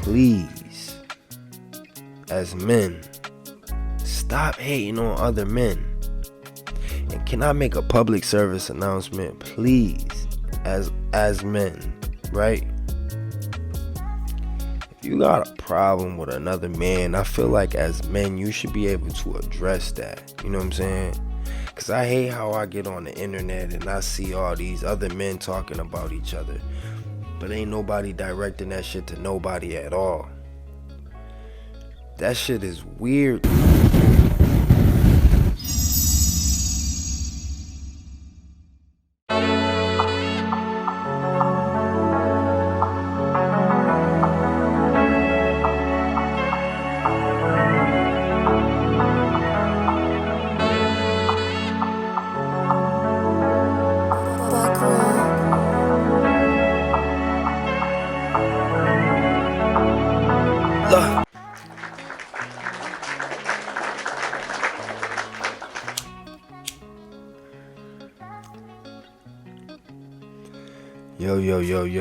please, as men, stop hating on other men. And can I make a public service announcement, please, as men, right? If you got a problem with another man, I feel like as men, you should be able to address that. You know what I'm saying? Because I hate how I get on the internet and I see all these other men talking about each other, but ain't nobody directing that shit to nobody at all. That shit is weird.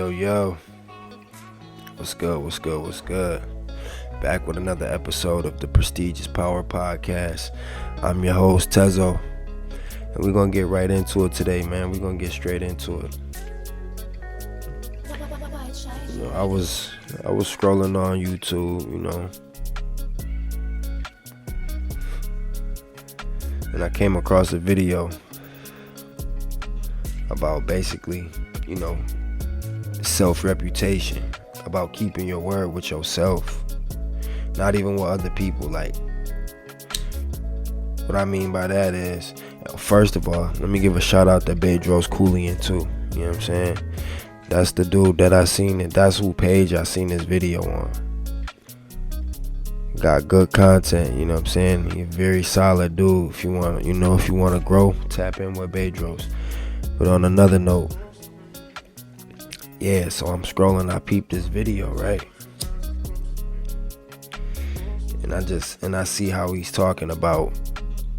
Yo. What's good? Back with another episode of the Prestigious Power Podcast. I'm your host, Tezo. And we're going to get right into it today, man. We're going to get straight into it. You know, I was scrolling on YouTube, you know. And I came across a video about basically, you know, self-reputation, about keeping your word with yourself, not even with other people. Like, what I mean by that is, first of all, let me give a shout out to Bedros Keuilian too. You know what I'm saying? That's the dude that I seen it. That's who page I seen this video on. Got good content, you know what I'm saying? He's a very solid dude. If you want to grow, tap in with Bedros. But on another note, yeah, so I'm scrolling, I peeped this video, right? And I see how he's talking about,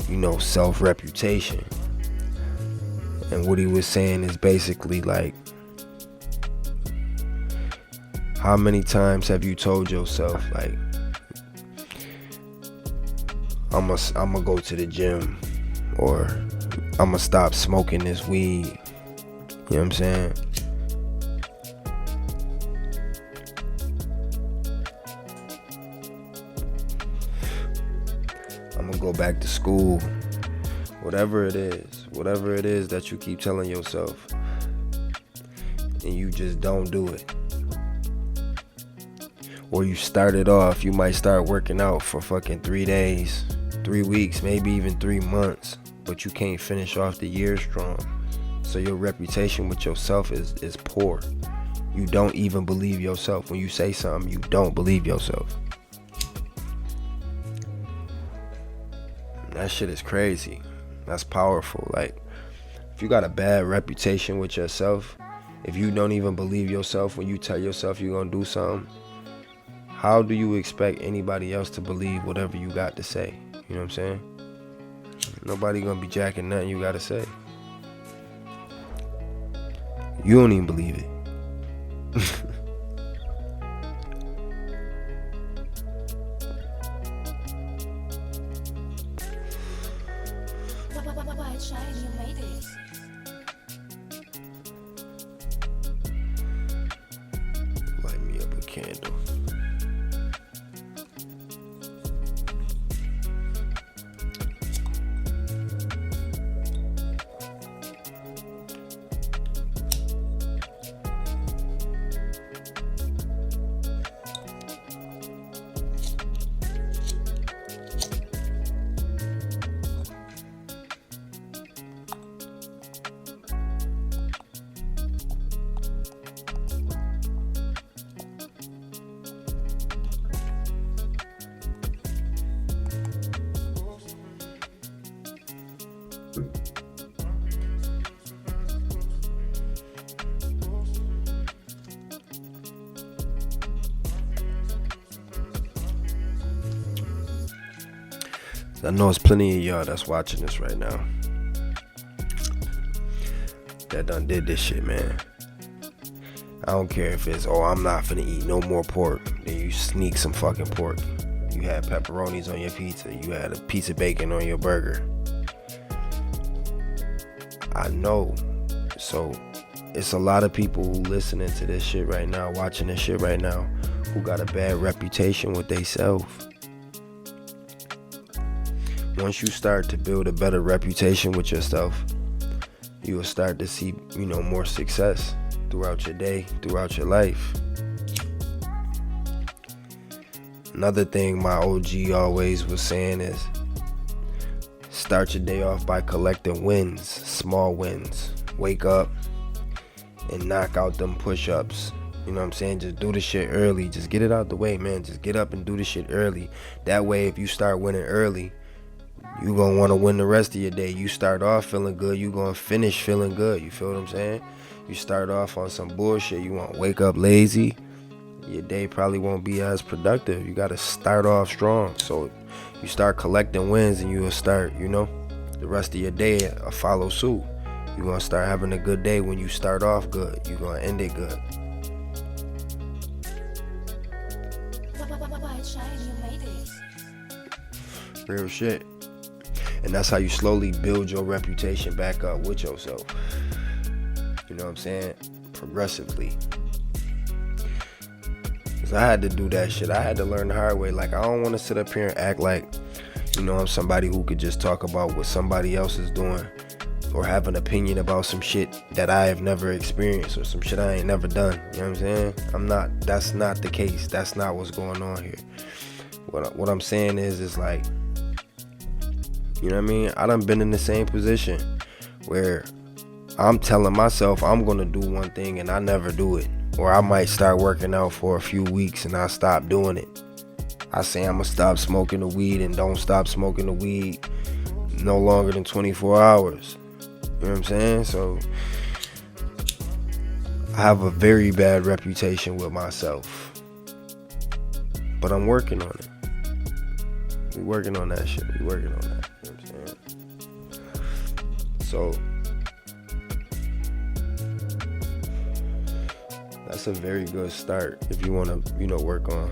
you know, self-reputation. And what he was saying is basically like, how many times have you told yourself, like, I'm gonna go to the gym, or I'm gonna stop smoking this weed? You know what I'm saying? I'm gonna go back to school. Whatever it is that you keep telling yourself, and you just don't do it. Or you started off, you might start working out for fucking 3 days, 3 weeks, maybe even 3 months, but you can't finish off the year strong. So your reputation with yourself is poor. You don't even believe yourself. When you say something, you don't believe yourself. That shit is crazy. That's powerful. Like, if you got a bad reputation with yourself, if you don't even believe yourself when you tell yourself you're gonna do something, how do you expect anybody else to believe whatever you got to say? You know what I'm saying? Nobody gonna be jacking nothing you gotta say. You don't even believe it. Light me up a candle. I know it's plenty of y'all that's watching this right now that done did this shit, man. I don't care if it's, oh, I'm not finna eat no more pork. Then you sneak some fucking pork. You had pepperonis on your pizza. You had a piece of bacon on your burger. I know. So it's a lot of people who listening to this shit right now, watching this shit right now, who got a bad reputation with theyself. Once you start to build a better reputation with yourself, you will start to see, more success throughout your day, throughout your life. Another thing my OG always was saying is, start your day off by collecting wins, small wins. Wake up and knock out them push-ups. You know what I'm saying? Just do the shit early. Just get it out the way, man. Just get up and do the shit early. That way, if you start winning early, you gonna want to win the rest of your day. You start off feeling good, you gonna finish feeling good. You feel what I'm saying? You start off on some bullshit, you won't wake up lazy, your day probably won't be as productive. You gotta start off strong. So you start collecting wins and you will start, the rest of your day will follow suit. You're gonna start having a good day when you start off good. You're gonna end it good. Real shit. And that's how you slowly build your reputation back up with yourself. You know what I'm saying? Progressively. Cause I had to do that shit. I had to learn the hard way. Like, I don't want to sit up here and act like, I'm somebody who could just talk about what somebody else is doing or have an opinion about some shit that I have never experienced or some shit I ain't never done. You know what I'm saying? That's not the case. That's not what's going on here. What I'm saying is like, you know what I mean? I done been in the same position where I'm telling myself I'm gonna do one thing and I never do it. Or I might start working out for a few weeks and I stop doing it. I say I'm gonna stop smoking the weed and don't stop smoking the weed no longer than 24 hours. You know what I'm saying? So I have a very bad reputation with myself. But I'm working on it. We working on that shit. We working on that. You know what I'm saying? So that's a very good start if you want to, work on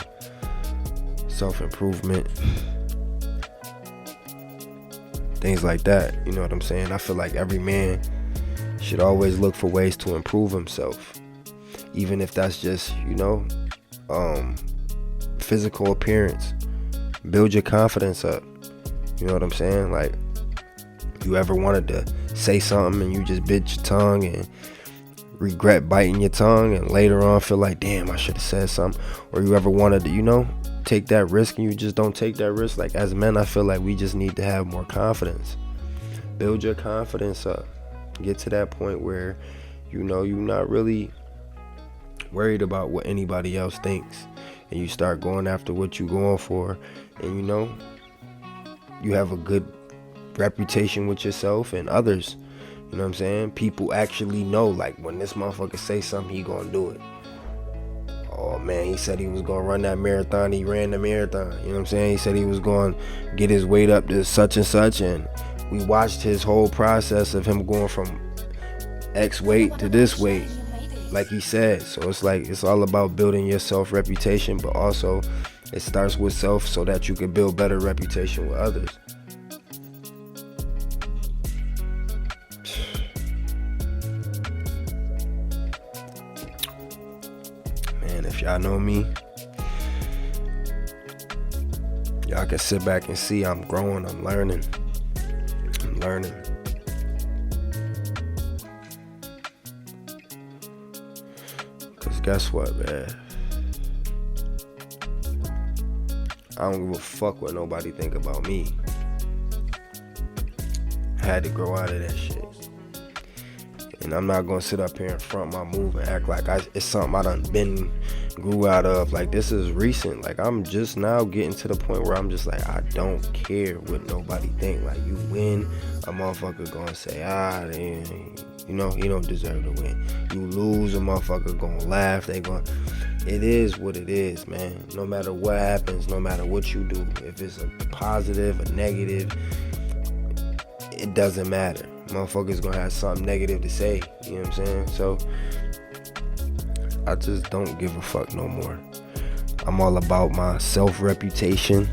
self-improvement, things like that. You know what I'm saying? I feel like every man should always look for ways to improve himself, even if that's just, physical appearance. Build your confidence up. You know what I'm saying? Like, you ever wanted to say something and you just bit your tongue and regret biting your tongue and later on feel like, damn, I should have said something? Or you ever wanted to, take that risk and you just don't take that risk? Like, as men, I feel like we just need to have more confidence. Build your confidence up. Get to that point where, you're not really worried about what anybody else thinks. And you start going after what you're going for. And, you have a good reputation with yourself and others. You know what I'm saying? People actually know, like, when this motherfucker say something, he gonna do it. Oh man, he said he was gonna run that marathon, he ran the marathon. You know what I'm saying? He said he was gonna get his weight up to such and such, and we watched his whole process of him going from X weight to this weight, like he said. So it's like, it's all about building your self-reputation, but also it starts with self so that you can build better reputation with others. If y'all know me, y'all can sit back and see I'm growing, I'm learning. Cause guess what, man? I don't give a fuck what nobody think about me. I had to grow out of that shit. And I'm not gonna sit up here in front my move and act like it's something I done grew out of. Like, this is recent. Like, I'm just now getting to the point where I'm just like, I don't care what nobody think. Like, you win, a motherfucker gonna say, he don't deserve to win. You lose, a motherfucker gonna laugh. It is what it is, man. No matter what happens, no matter what you do, if it's a positive, a negative, it doesn't matter. Motherfuckers gonna have something negative to say. You know what I'm saying? So I just don't give a fuck no more. I'm all about my self-reputation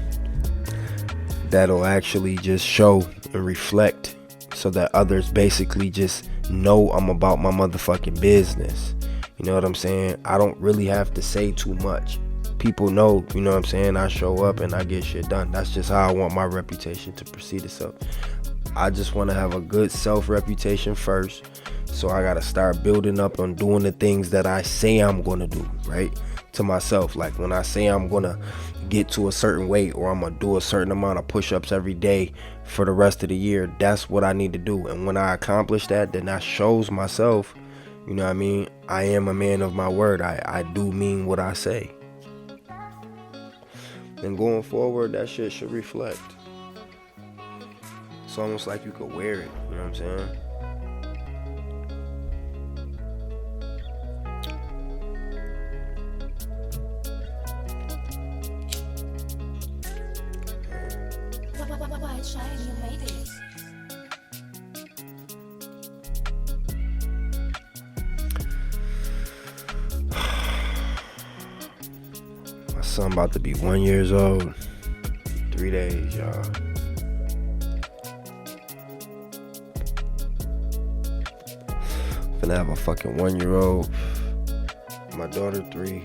that'll actually just show and reflect so that others basically just know I'm about my motherfucking business. You know what I'm saying? I don't really have to say too much. People know, you know what I'm saying? I show up and I get shit done. That's just how I want my reputation to proceed itself. I just want to have a good self-reputation first. So I got to start building up on doing the things that I say I'm going to do, right? To myself. Like when I say I'm going to get to a certain weight or I'm going to do a certain amount of push-ups every day for the rest of the year, that's what I need to do. And when I accomplish that, then that shows myself, you know what I mean? I am a man of my word. I do mean what I say. And going forward, that shit should reflect. It's almost like you could wear it, you know what I'm saying? My son about to be 1 year old. 3 days, y'all. Finna have a fucking 1 year old. My daughter 3.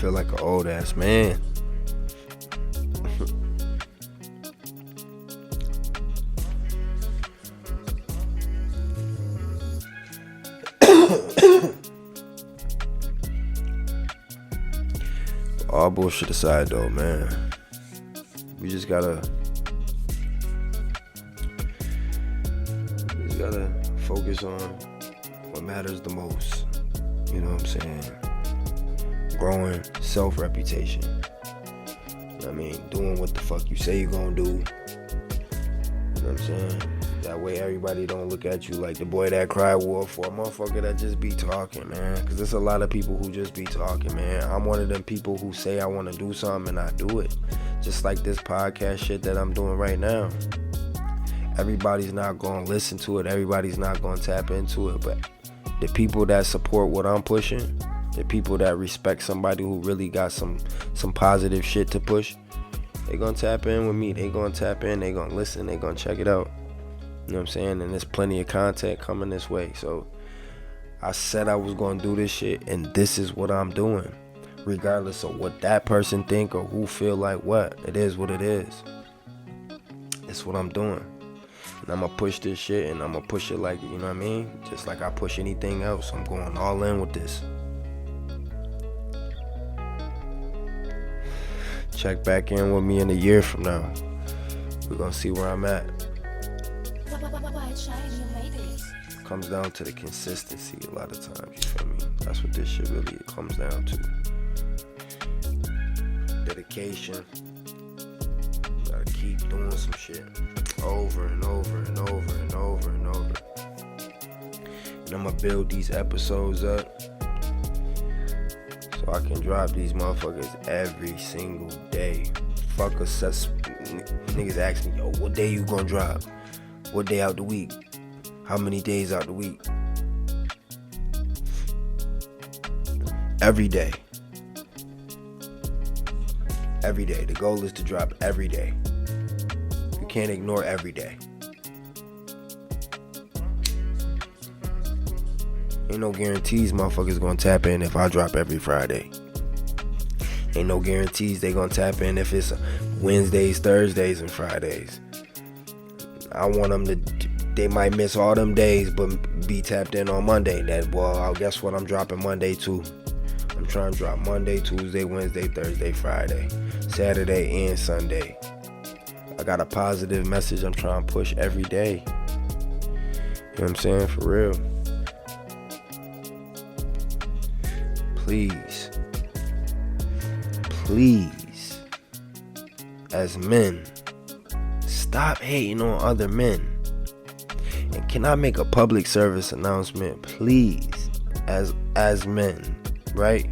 Feel like an old ass man. All bullshit aside though, man, we just gotta focus on what matters the most. You know what I'm saying? Growing self-reputation. You know what I mean? Doing what the fuck you say you're gonna do. You know what I'm saying? That way everybody don't look at you like the boy that cried wolf or a motherfucker that just be talking, man. Because there's a lot of people who just be talking, man. I'm one of them people who say I want to do something and I do it. Just like this podcast shit that I'm doing right now. Everybody's not going to listen to it. Everybody's not going to tap into it. But the people that support what I'm pushing, the people that respect somebody who really got some positive shit to push, they going to tap in with me. They going to tap in. They going to listen. They going to check it out. You know what I'm saying? And there's plenty of content coming this way. So I said I was going to do this shit, and this is what I'm doing. Regardless of what that person think or who feel like what. It is what it is. It's what I'm doing. And I'm going to push this shit, and I'm going to push it like, you know what I mean? Just like I push anything else. I'm going all in with this. Check back in with me in a year from now. We're going to see where I'm at. Comes down to the consistency a lot of times, you feel me? That's what this shit really comes down to. Dedication. You gotta keep doing some shit over and over and over and over and over. And I'm gonna build these episodes up so I can drop these motherfuckers every single day. Fuck a niggas ask me, yo, what day you gonna drop? What day out the week? How many days out the week? Every day. Every day. The goal is to drop every day. You can't ignore every day. Ain't no guarantees motherfuckers gonna tap in if I drop every Friday. Ain't no guarantees they gonna tap in if it's Wednesdays, Thursdays, and Fridays. I want them to, they might miss all them days, but be tapped in on Monday. Well, guess what? I'm dropping Monday too. I'm trying to drop Monday, Tuesday, Wednesday, Thursday, Friday, Saturday, and Sunday. I got a positive message I'm trying to push every day. You know what I'm saying? For real. Please, as men, stop hating on other men. can I make a public service announcement, please, as men, right?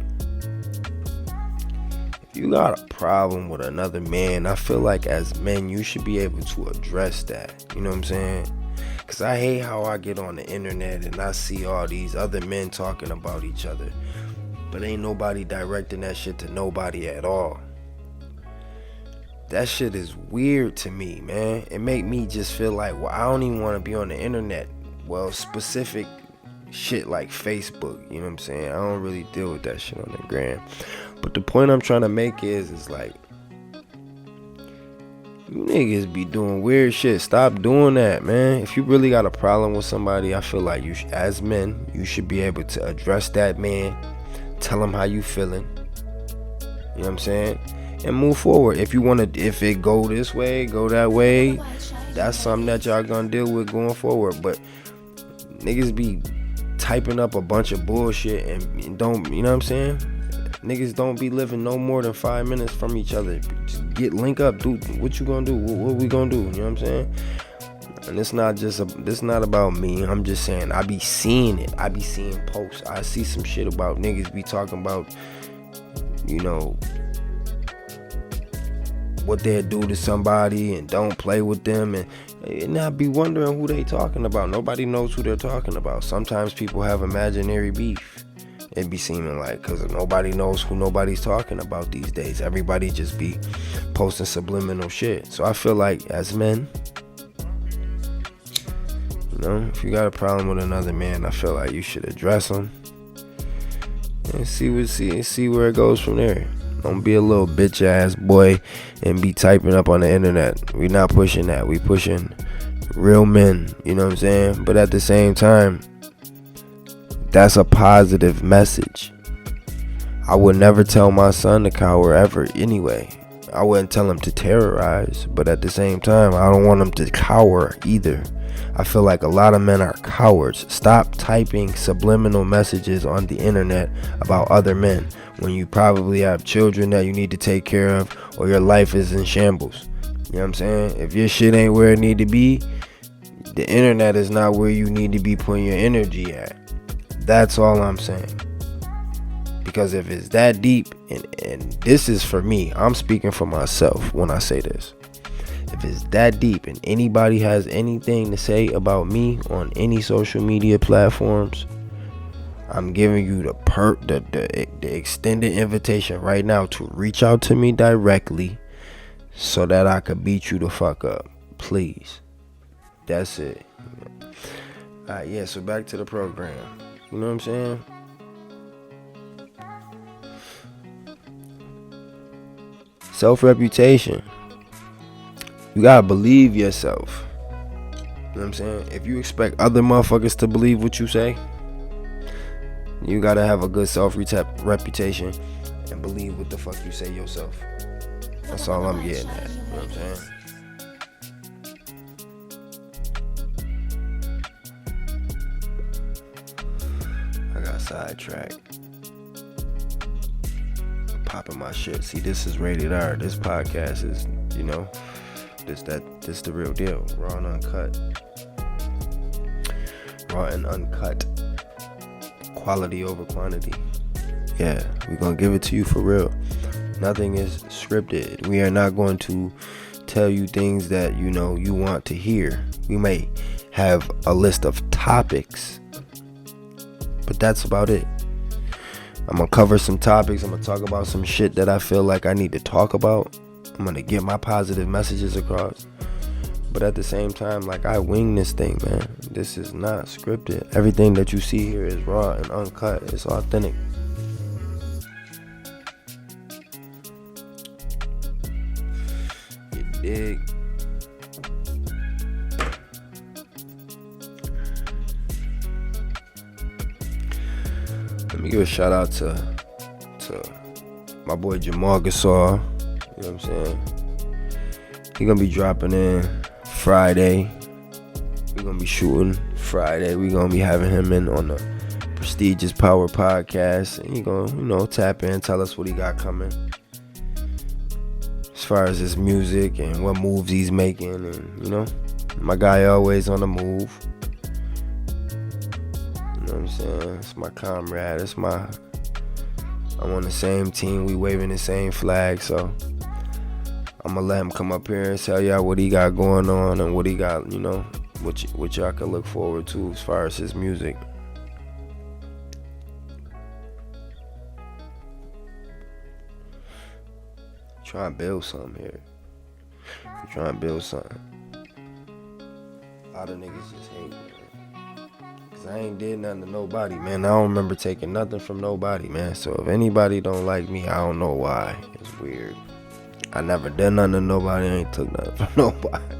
If you got a problem with another man, I feel like as men, you should be able to address that. You know what I'm saying? Because I hate how I get on the internet and I see all these other men talking about each other, but ain't nobody directing that shit to nobody at all. That shit is weird to me, man. It make me just feel like, well, I don't even want to be on the internet. Well, specific shit like Facebook, you know what I'm saying? I don't really deal with that shit on the gram. But the point I'm trying to make is like, you niggas be doing weird shit. Stop doing that, man. If you really got a problem with somebody, I feel like you should, as men, you should be able to address that man, tell him how you feeling, you know what I'm saying, and move forward. If you want to, if it go this way, go that way, that's something that y'all gonna deal with going forward. But niggas be typing up a bunch of bullshit and don't, you know what I'm saying? Niggas don't be living no more than 5 minutes from each other. Just link up, dude. What you gonna do? What we gonna do? You know what I'm saying? And it's not this not about me. I'm just saying I be seeing it. I be seeing posts. I see some shit about niggas be talking about, you know, what they'll do to somebody and don't play with them, and I be wondering who they talking about. Nobody knows who they're talking about. Sometimes people have imaginary beef. It be seeming like, because nobody knows who nobody's talking about these days. Everybody just be posting subliminal shit. So I feel like as men, you know, if you got a problem with another man, I feel like you should address him and see where it goes from there. Don't be a little bitch ass boy and be typing up on the internet. We not pushing that. We pushing real men, you know what I'm saying? But at the same time, that's a positive message. I would never tell my son to cower ever anyway. I wouldn't tell him to terrorize, but at the same time, I don't want him to cower either. I feel like a lot of men are cowards. Stop typing subliminal messages on the internet about other men when you probably have children that you need to take care of, or your life is in shambles. You know what I'm saying? If your shit ain't where it need to be, the internet is not where you need to be putting your energy at. That's all I'm saying. Because if it's that deep, and this is for me, I'm speaking for myself when I say this. If it's that deep and anybody has anything to say about me on any social media platforms, I'm giving you the extended invitation right now to reach out to me directly so that I could beat you the fuck up. Please. That's it. Alright, yeah, so back to the program. You know what I'm saying? Self-reputation. You gotta believe yourself. You know what I'm saying? If you expect other motherfuckers to believe what you say, you gotta have a good self-reputation and believe what the fuck you say yourself. That's all I'm getting at. You know what I'm saying? Sidetrack. Popping my shit. See, this is rated R. This podcast is, you know, this the real deal. Raw and uncut. Raw and uncut. Quality over quantity. Yeah, we're gonna give it to you for real. Nothing is scripted. We are not going to tell you things that, you know, you want to hear. We may have a list of topics, but that's about it. I'm gonna cover some topics. I'm gonna talk about some shit that I feel like I need to talk about. I'm gonna get my positive messages across. But at the same time, like, I wing this thing, man. This is not scripted. Everything that you see here is raw and uncut. It's authentic. You dig? Let me give a shout out to my boy Jamal Gasol. You know what I'm saying? He gonna be dropping in Friday. We're gonna be shooting Friday. We're gonna be having him in on the Prestigious Power Podcast. And he gonna, you know, tap in, tell us what he got coming as far as his music and what moves he's making. And, you know, my guy always on the move. know what I'm saying? It's my comrade. I'm on the same team. We waving the same flag. So I'm gonna let him come up here and tell y'all what he got going on and what he got, you know, what y'all can look forward to as far as his music. Trying to build something here. Trying to build something. A lot of niggas just hate, man. Cause I ain't did nothing to nobody, man. I don't remember taking nothing from nobody, man. So if anybody don't like me, I don't know why. It's weird. I never did nothing to nobody. I ain't took nothing from nobody.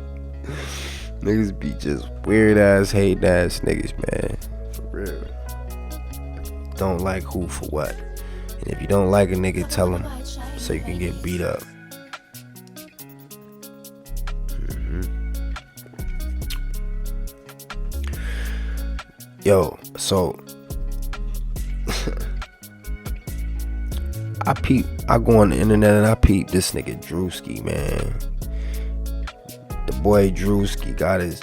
Niggas be just weird ass, hate ass niggas, man. For real. Don't like who for what. And if you don't like a nigga, tell him so you can get beat up. Yo, so I go on the internet and I peep this nigga Drewski, man. The boy Drewski got his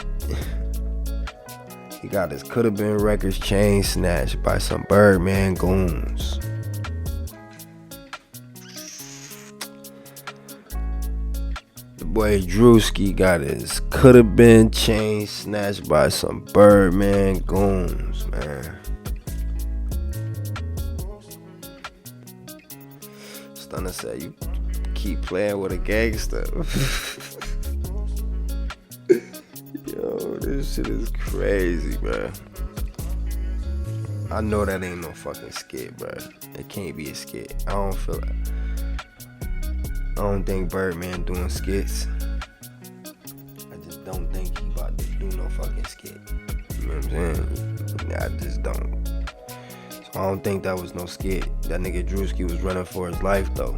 Coulda Been records chain snatched by some Birdman goons. The boy Drewski got his Coulda Been chain snatched by some Birdman goons, man. Stunner said you keep playing with a gangster. Yo, this shit is crazy, man. I know that ain't no fucking skit, bro. It can't be a skit. I don't think Birdman doing skits. I just don't think he about to do no fucking skit. You know what I'm saying? I just don't. So I don't think that was no skit. That nigga Drewski was running for his life, though.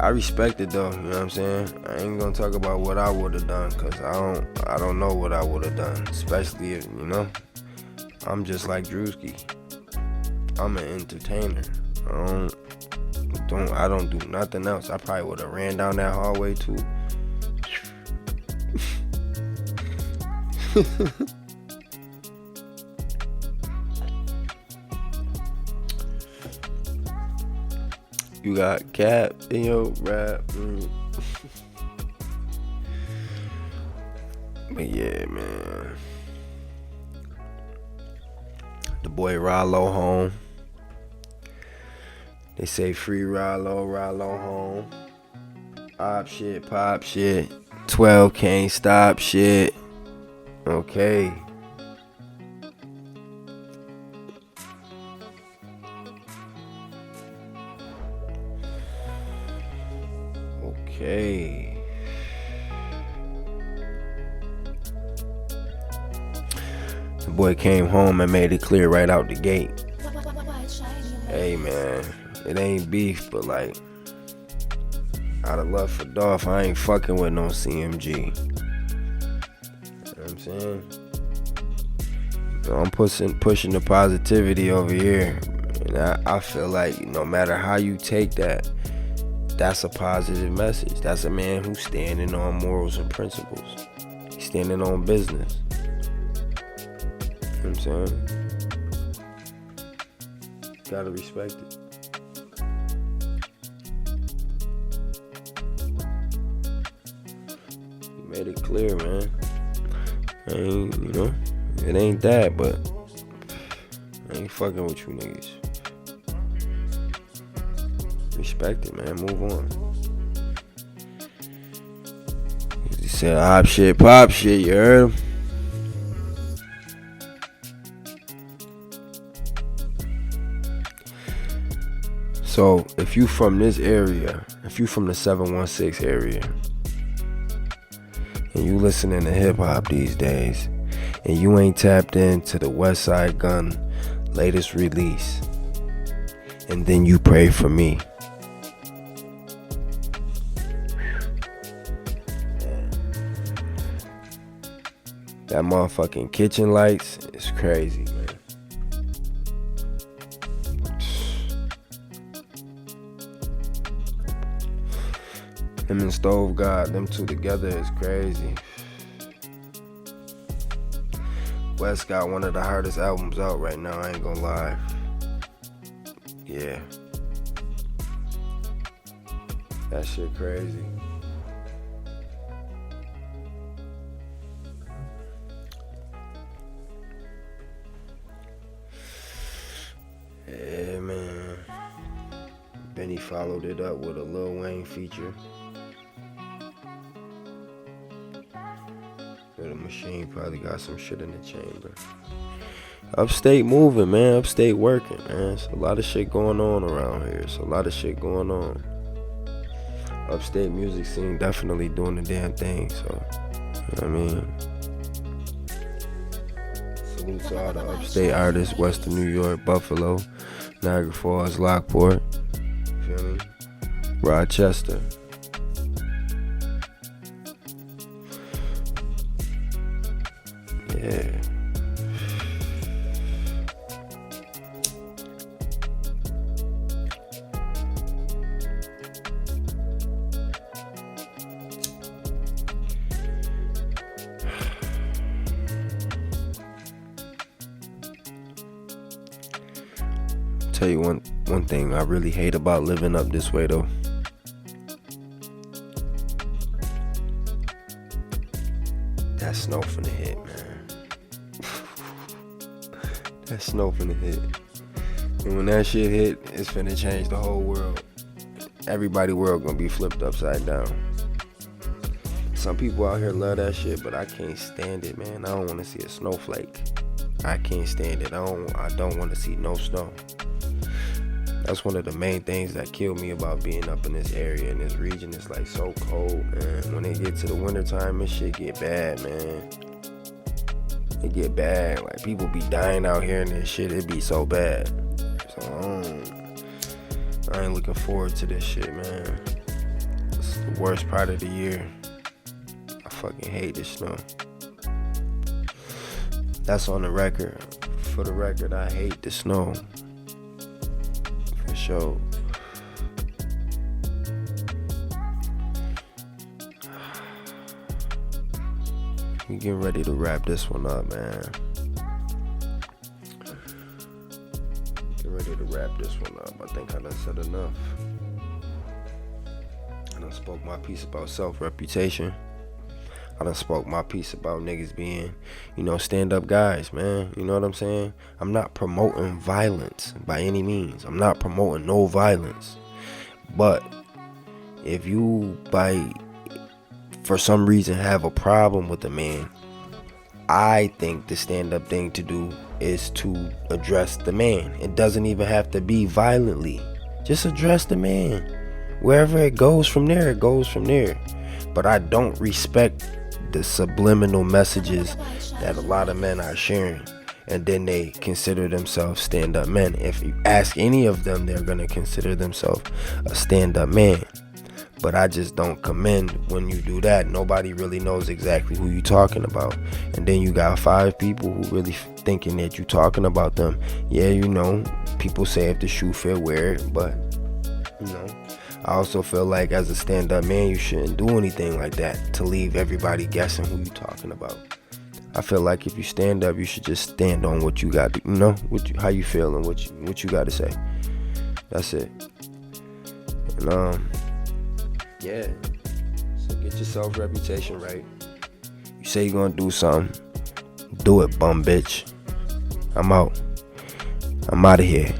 I respect it, though. You know what I'm saying? I ain't gonna talk about what I would have done, cause I don't know what I would have done. Especially if, you know, I'm just like Drewski. I'm an entertainer. I don't do nothing else. I probably would have ran down that hallway too. You got Cap in your rap. But yeah, man. The boy Rollo home. They say free Rollo home. Op shit, pop shit. 12 can't stop shit. Okay. Okay. The boy came home and made it clear right out the gate. Hey man, it ain't beef, but like, out of love for Dolph, I ain't fucking with no CMG. You know what I'm saying? You know, I'm pushing the positivity over here. And I feel like no matter how you take that, that's a positive message. That's a man who's standing on morals and principles. He's standing on business. You know what I'm saying? Gotta respect it. He made it clear, man. Ain't, you know, it ain't that, but I ain't fucking with you niggas. Respect it, man. Move on. He said, op shit, pop shit, you heard him? So, if you from this area, if you from the 716 area, and you listening to hip hop these days, and you ain't tapped into the Westside Gunn latest release, and then you pray for me. That motherfucking kitchen lights is crazy, man. Him and Stove God, them two together is crazy. West got one of the hardest albums out right now, I ain't gonna lie. Yeah. That shit crazy. Yeah, man. Benny followed it up with a Lil Wayne feature. The Machine probably got some shit in the chamber. Upstate moving, man. Upstate working, man. It's a lot of shit going on around here. It's a lot of shit going on. Upstate music scene definitely doing the damn thing. So, you know what I mean? Salute to all the upstate artists. Western New York, Buffalo, Niagara Falls, Lockport. You feel me? Rochester. Yeah. Tell you one thing I really hate about living up this way though. That snow finna hit, man. That snow finna hit. And when that shit hit, it's finna change the whole world. Everybody's world gonna be flipped upside down. Some people out here love that shit, but I can't stand it, man. I don't wanna see a snowflake. I can't stand it. I don't wanna see no snow. That's one of the main things that kill me about being up in this area, in this region. It's like so cold, man. When it get to the wintertime, this shit get bad, man. It get bad. Like, people be dying out here and this shit, it be so bad. So, I ain't looking forward to this shit, man. It's the worst part of the year. I fucking hate this snow. That's on the record. For the record, I hate the snow. Show. We getting ready to wrap this one up, man. Get ready to wrap this one up. I think I done said enough. I done spoke my piece about self-reputation. I done spoke my piece about niggas being, stand-up guys, man. You know what I'm saying? I'm not promoting violence by any means. I'm not promoting no violence. But if you, for some reason, have a problem with a man, I think the stand-up thing to do is to address the man. It doesn't even have to be violently. Just address the man. Wherever it goes from there, it goes from there. But I don't respect the subliminal messages that a lot of men are sharing, and then they consider themselves stand-up men. If you ask any of them, they're gonna consider themselves a stand-up man. But I just don't commend when you do that. Nobody really knows exactly who you talking about, and then you got 5 people who really thinking that you talking about them. Yeah, people say if the shoe fit, wear it, but I also feel like as a stand-up man, you shouldn't do anything like that to leave everybody guessing who you talking about. I feel like if you stand up, you should just stand on what you got, how you feel and what you got to say. That's it. And yeah. So get your self-reputation right. You say you're gonna do something, do it, bum bitch. I'm out. I'm out of here.